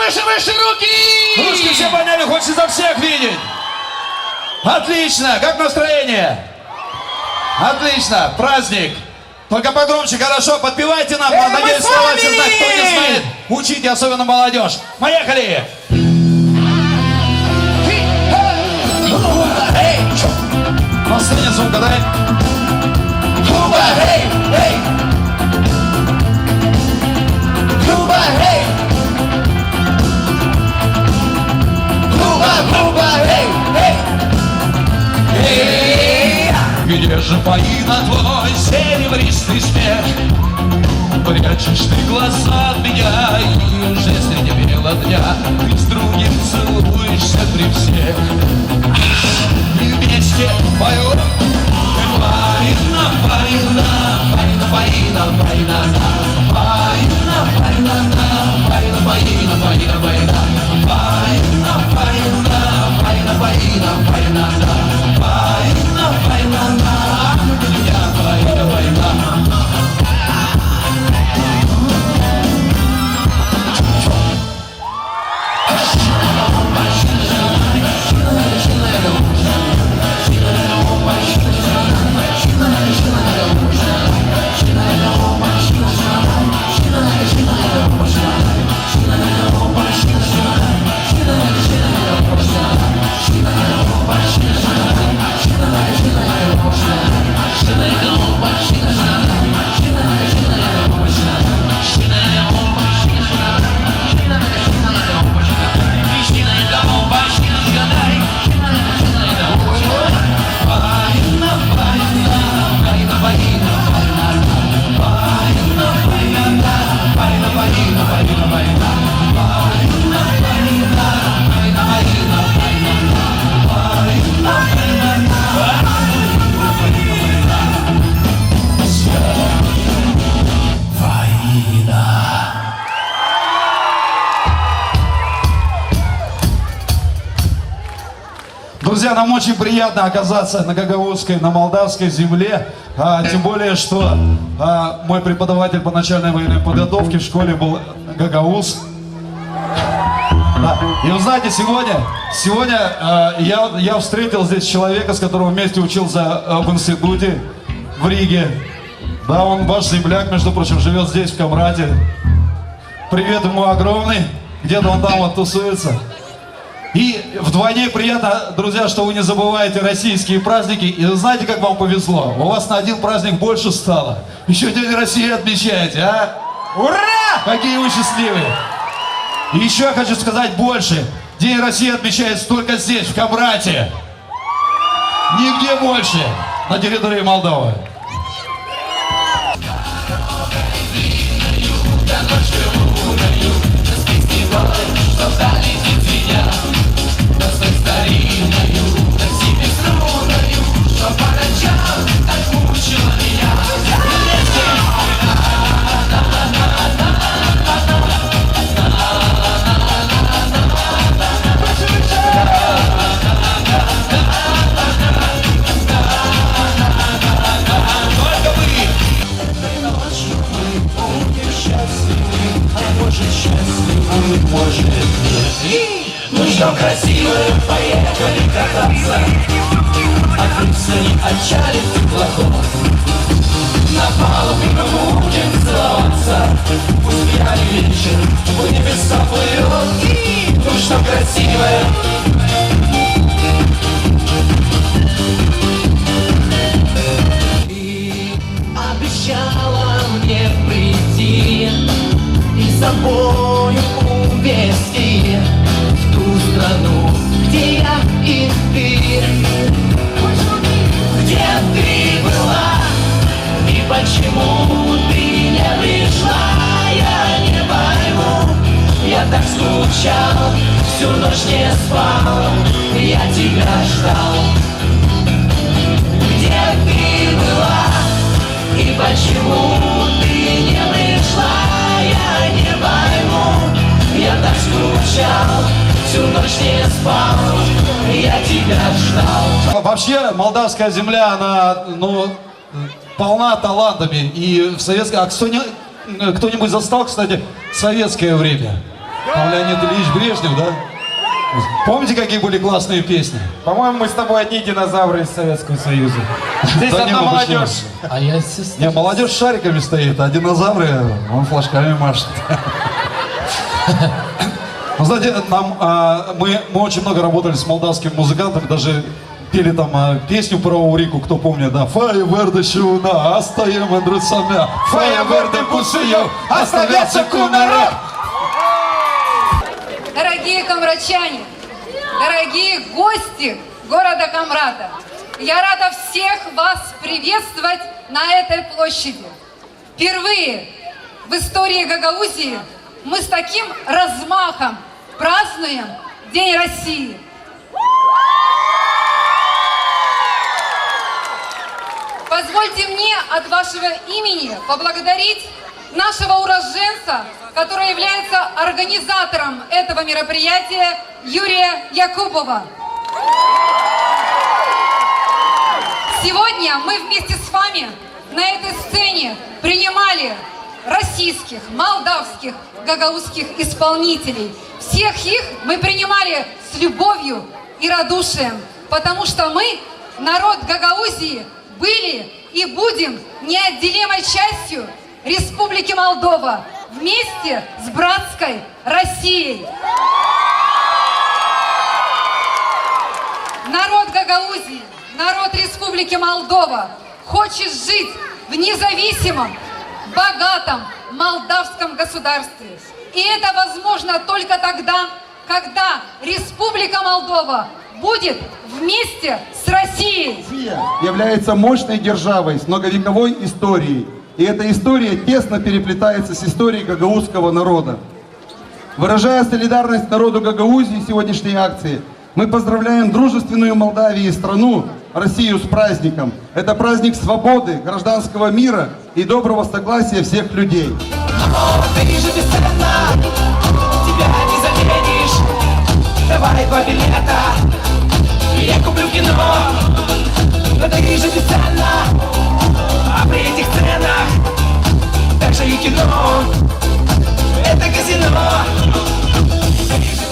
выше, выше руки! Русские все поняли, хочется всех видеть. Отлично, как настроение? Отлично, праздник. Только погромче, хорошо, подпевайте нам, надеюсь, слова все знают, кто не знает. Учите, особенно молодежь. Поехали! На сцене звука, дай. Куба, эй, эй! Куба, эй! Куба, Куба, эй, эй! Эй! Где же поина твой серебристый смех? Прячешь ты глаза от меня, и уже среди бела дня ты с другим целуешься при всех. И вместе поем. Фаина, фаина, фаина, фаина, фаина, фаина, фаина, фаина, фаина, фаина, фаина, фаина, фаина, фаина, фаина, фаина, фаина, фаина, меня фаина, фаина. Друзья, нам очень приятно оказаться на гагаузской, на молдавской земле. Тем более, что мой преподаватель по начальной военной подготовке в школе был гагауз. Да. И вы знаете, сегодня я встретил здесь человека, с которым вместе учился в институте в Риге. Да, он ваш земляк, между прочим, живет здесь, в Камрате. Привет ему огромный. Где-то он там вот тусуется. И вдвойне приятно, друзья, что вы не забываете российские праздники. И знаете, как вам повезло? У вас на один праздник больше стало. Еще День России отмечаете, а? Ура! Какие вы счастливые! И еще я хочу сказать больше. День России отмечается только здесь, в Камрате. Нигде больше на территории Молдовы. Ну что, красивые, поехали кататься. Открыться не отчалит теплоход. На палубе мы будем целоваться. Пусть пьяный вечер в небеса плывет. Ну что, красивая. Ты обещала мне прийти и с собою увезти в ту страну, где я и ты. Где ты была и почему ты не пришла, я не пойму. Я так скучал, всю ночь не спал, я тебя ждал. Где ты была и почему ты не пришла, я не пойму. Я так скучал, всю ночь не спал, я тебя ждал. Вообще, молдавская земля, она, полна талантами. И в советское... А кто-нибудь застал, кстати, советское время? Там Леонид Ильич Брежнев, да? Помните, какие были классные песни? По-моему, мы с тобой одни динозавры из Советского Союза. Здесь Да одна не, молодежь. А я сестра. Не, молодежь с шариками стоит, а динозавры, он флажками машет. Ну, знаете, мы очень много работали с молдавскими музыкантами, даже пели там песню про Аурику, кто помнит, да? Фаеверде шуна, остаем андрусамя, фаеверде пусую, оставятся кунара. Дорогие камрачане, дорогие гости города Камрата, я рада всех вас приветствовать на этой площади. Впервые в истории Гагаузии мы с таким размахом празднуем День России. Позвольте мне от вашего имени поблагодарить нашего уроженца, который является организатором этого мероприятия, Юрия Якубова. Сегодня мы вместе с вами на этой сцене принимали российских, молдавских, гагаузских исполнителей. Всех их мы принимали с любовью и радушием, потому что мы, народ Гагаузии, были и будем неотделимой частью Республики Молдова вместе с братской Россией. Народ Гагаузии, народ Республики Молдова хочет жить в независимом, богатом молдавском государстве. И это возможно только тогда, когда Республика Молдова будет вместе с Россией. Россия является мощной державой с многовековой историей. И эта история тесно переплетается с историей гагаузского народа. Выражая солидарность народу Гагаузии сегодняшней акции, мы поздравляем дружественную Молдавию и страну, Россию, с праздником. Это праздник свободы, гражданского мира и доброго согласия всех людей. Ты же бесценна, тебя не заменишь. Давай 2 билета, и я куплю кино. Но ты же бесценна, а при этих ценах также и кино. Это казино. Ты же